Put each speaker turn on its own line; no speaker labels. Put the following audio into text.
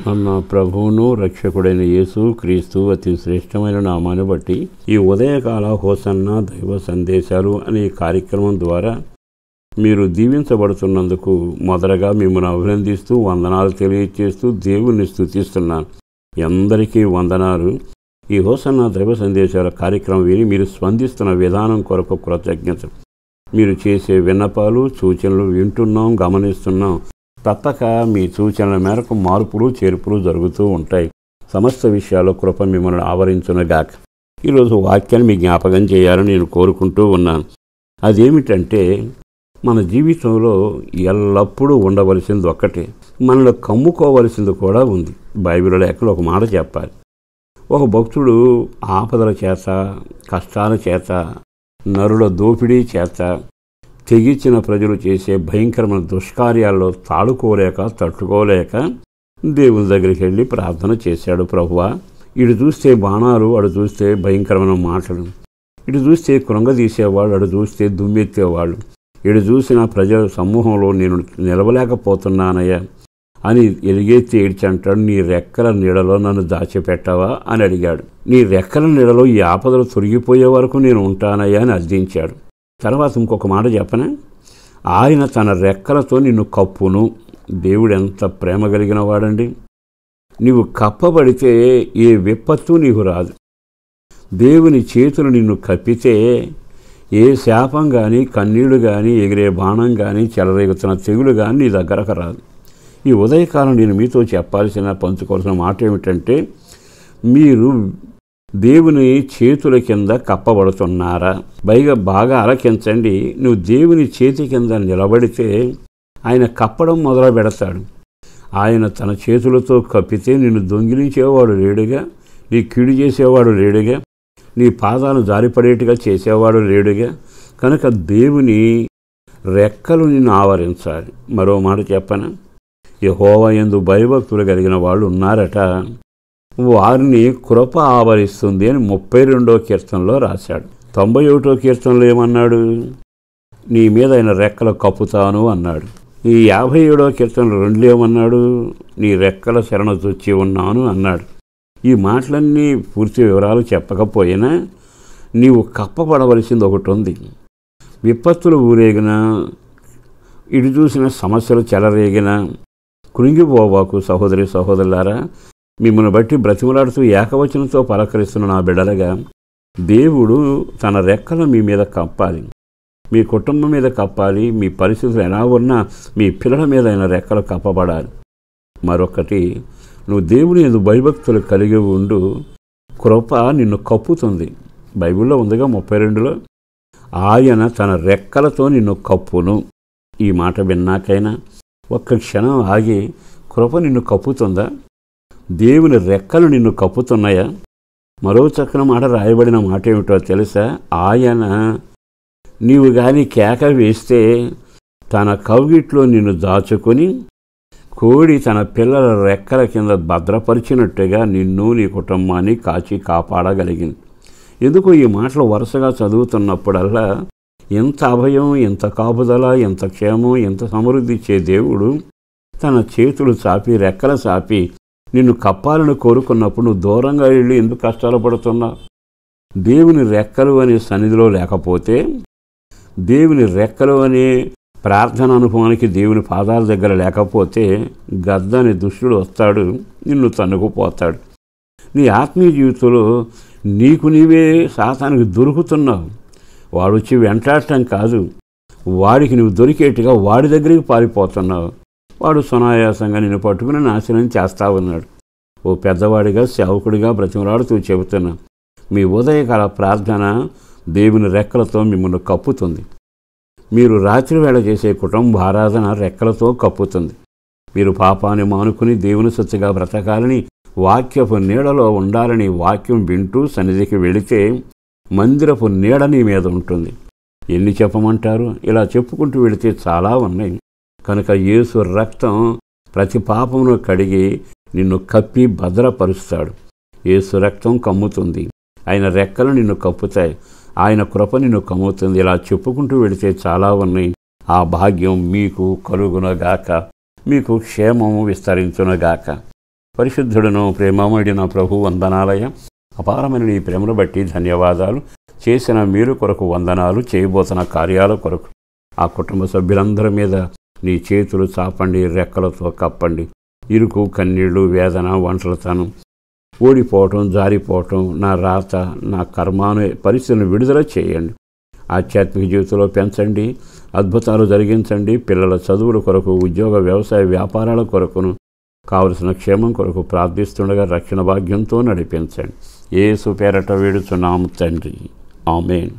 మన ప్రభువును రక్షకుడైన యేసు క్రీస్తు అతి శ్రేష్టమైన నామాన్ని బట్టి ఈ ఉదయకాల హోసన్న దైవ సందేశాలు అనే కార్యక్రమం ద్వారా మీరు దీవించబడుతున్నందుకు మొదటగా మిమ్మల్ని అభినందిస్తూ వందనాలు తెలియజేస్తూ దేవుణ్ణి స్తుతిస్తున్నాను. అందరికీ వందనాలు. ఈ హోసన్న దైవ సందేశాల కార్యక్రమం విని మీరు స్పందిస్తున్న విధానం కొరకు కృతజ్ఞత. మీరు చేసే విన్నపాలు సూచనలు వింటున్నాం, గమనిస్తున్నాం. తప్పక మీ సూచనల మేరకు మార్పులు చేర్పులు జరుగుతూ ఉంటాయి. సమస్త విషయాల్లో కృప మిమ్మల్ని ఆవరించునుగాక. ఈరోజు వాక్యాన్ని మీ జ్ఞాపకం చేయాలని నేను కోరుకుంటూ ఉన్నాను. అదేమిటంటే, మన జీవితంలో ఎల్లప్పుడూ ఉండవలసింది ఒక్కటే, మనలో కమ్ముకోవలసింది కూడా ఉంది. బైబిల్లో ఎక్కడ ఒక మాట చెప్పాలి. ఒక భక్తుడు ఆపదల చేత, కష్టాల చేత, నరుల దోపిడీ చేత, తెగించిన ప్రజలు చేసే భయంకరమైన దుష్కార్యాల్లో తాడుకోలేక తట్టుకోలేక దేవుని దగ్గరికి వెళ్ళి ప్రార్థన చేశాడు. ప్రభువా, ఇటు చూస్తే బాణాలు, అటు చూస్తే భయంకరమైన మాటలు, ఇటు చూస్తే కృంగదీసేవాళ్ళు, అటు చూస్తే దుమ్మెత్తేవాళ్ళు, ఇటు చూసిన ప్రజల సమూహంలో నేను నిలవలేకపోతున్నానయ్యా అని ఎలుగెత్తి ఏడ్చంటాడు. నీ రెక్కల నీడలో నన్ను దాచిపెట్టావా అని అడిగాడు. నీ రెక్కల నీడలో ఈ ఆపదలు తొలగిపోయే వరకు నేను ఉంటానయ్యా అని అర్థించాడు. తర్వాత ఇంకొక మాట చెప్పనా, ఆయన తన రెక్కలతో నిన్ను కప్పును. దేవుడు ఎంత ప్రేమ కలిగిన వాడండి. నీవు కప్పబడితే ఏ విపత్తు నీకు రాదు. దేవుని చేతులు నిన్ను కప్పితే ఏ శాపం కానీ, కన్నీళ్లు కానీ, ఎగిరే బాణం కానీ, చెలరేగుతున్న తెగులు కానీ నీ దగ్గరకు రాదు. ఈ ఉదయకాలం నేను మీతో చెప్పాల్సిన, పంచుకోవాల్సిన మాట ఏమిటంటే, మీరు దేవుని చేతుల కింద కప్పబడుతున్నారా? బాగా ఆలకించండి. నువ్వు దేవుని చేతి కింద నిలబడితే ఆయన కప్పడం మొదలు పెడతాడు. ఆయన తన చేతులతో కప్పితే నిన్ను దొంగిలించేవాడు లేడుగా, నీ కీడు చేసేవాడు లేడుగా, నీ పాదాలు జారిపడేట్టుగా చేసేవాడు లేడుగా. కనుక దేవుని రెక్కలు నిన్ను ఆవరించాలి. మరో మాట చెప్పనా, యెహోవా యందు భయభక్తులు కలిగిన వాళ్ళు ఉన్నారట, వారిని కృప ఆవరిస్తుంది అని 32వ కీర్తనలో రాశాడు. 91వ కీర్తనలో ఏమన్నాడు? నీ మీద ఆయన రెక్కలు కప్పుతాను అన్నాడు. ఈ 57వ కీర్తనలో 2 ఏమన్నాడు? నీ రెక్కల శరణ చొచ్చి ఉన్నాను అన్నాడు. ఈ మాటలన్నీ పూర్తి వివరాలు చెప్పకపోయినా నీవు కప్పబడవలసింది ఒకటి ఉంది. విపత్తులు ఊరేగిన, ఇటు చూసిన సమస్యలు చెలరేగిన కృంగిపోవాకు సహోదరి సహోదరులారా. మిమ్మల్ని బట్టి బ్రతిమలాడుతూ ఏకవచనంతో పలకరిస్తున్న నా బిడ్డలుగా, దేవుడు తన రెక్కలు మీ మీద కప్పాలి, మీ కుటుంబం మీద కప్పాలి. మీ పరిస్థితులు ఎలా ఉన్నా మీ పిల్లల మీద ఆయన రెక్కలు కప్పబడాలి. మరొకటి, నువ్వు దేవుని యందు భయభక్తులు కలిగి ఉండు, కృప నిన్ను కప్పుతుంది. బైబిల్లో ఉందిగా 32లో, ఆయన తన రెక్కలతో నిన్ను కప్పును. ఈ మాట విన్నాకైనా ఒక్క క్షణం ఆగి, కృప నిన్ను కప్పుతుందా? దేవుని రెక్కలు నిన్ను కప్పుతున్నాయా? మరో చక్కని మాట రాయబడిన మాట ఏమిటో తెలుసా? ఆయన నీవు కానీ కేక వేస్తే తన కౌగిట్లో నిన్ను దాచుకొని, కోడి తన పిల్లల రెక్కల కింద భద్రపరిచినట్టుగా నిన్ను నీ కుటుంబాన్ని కాచి కాపాడగలిగింది. ఎందుకు ఈ మాటలు వరుసగా చదువుతున్నప్పుడల్లా ఎంత అభయం, ఎంత కాపుదల, ఎంత క్షేమం, ఎంత సమృద్ధి ఇచ్చే దేవుడు తన చేతులు చాపి, రెక్కలు చాపి నిన్ను కప్పాలని కోరుకున్నప్పుడు నువ్వు దూరంగా వెళ్ళి ఎందుకు కష్టాలు పడుతున్నావు? దేవుని రెక్కలు అనే సన్నిధిలో లేకపోతే, దేవుని రెక్కలు అనే ప్రార్థన అనుభవానికి దేవుని పాదాల దగ్గర లేకపోతే, గద్దని దుష్టుడు వస్తాడు, నిన్ను తన్నుకుపోతాడు. నీ ఆత్మీయ జీవితంలో నీకు నీవే సాతానికి దొరుకుతున్నావు. వాడు వచ్చి వెంటాడటం కాదు, వాడికి నువ్వు దొరికేట్టుగా వాడి దగ్గరికి పారిపోతున్నావు. వాడు సునాయాసంగా నిన్ను పట్టుకుని నాశనం చేస్తా ఉన్నాడు. ఓ పెద్దవాడిగా, సేవకుడిగా బ్రతిమలాడుతూ చెబుతున్నా, మీ ఉదయకాల ప్రార్థన దేవుని రెక్కలతో మిమ్మల్ని కప్పుతుంది. మీరు రాత్రి వేళ చేసే కుటుంబ ఆరాధన రెక్కలతో కప్పుతుంది. మీరు పాపాన్ని మానుకుని దేవుని సత్తుగా బ్రతకాలని, వాక్యపు నీడలో ఉండాలని వాక్యం వింటూ సన్నిధికి వెళితే మందిరపు నీడ నీ మీద ఉంటుంది. ఎన్ని చెప్పమంటారు? ఇలా చెప్పుకుంటూ వెళితే చాలా ఉన్నాయి. కనుక యేసు రక్తం ప్రతి పాపమును కడిగి నిన్ను కప్పి భద్రపరుస్తాడు. యేసు రక్తం కమ్ముతుంది, ఆయన రెక్కలు నిన్ను కప్పుతాయి, ఆయన కృప నిన్ను కమ్ముతుంది. ఇలా చెప్పుకుంటూ వెళితే చాలా ఉన్నాయి. ఆ భాగ్యం మీకు కలుగునగాక, మీకు క్షేమము విస్తరించునగాక. పరిశుద్ధుడును ప్రేమమడి నా ప్రభు వందనాలయ. అపారమైన నీ ప్రేమను బట్టి ధన్యవాదాలు. చేసిన మీరు కొరకు వందనాలు. చేయబోతున్న కార్యాల కొరకు ఆ కుటుంబ సభ్యులందరి మీద నీ చేతులు చాపండి, రెక్కలతో కప్పండి. ఇరుకు, కన్నీళ్లు, వేదన, ఒంటరితనం, ఓడిపోవటం, జారిపోవటం, నా రాత, నా కర్మాను పరిస్థితులను విడుదల చేయండి. ఆధ్యాత్మిక జీవితంలో పెంచండి, అద్భుతాలు జరిగించండి. పిల్లల చదువుల కొరకు, ఉద్యోగ, వ్యవసాయ, వ్యాపారాల కొరకును కావలసిన క్షేమం కొరకు ప్రార్థిస్తుండగా రక్షణ భాగ్యంతో నడిపించండి. యేసు పేరట వేడుచున్నాము తండ్రి. ఆమేన్.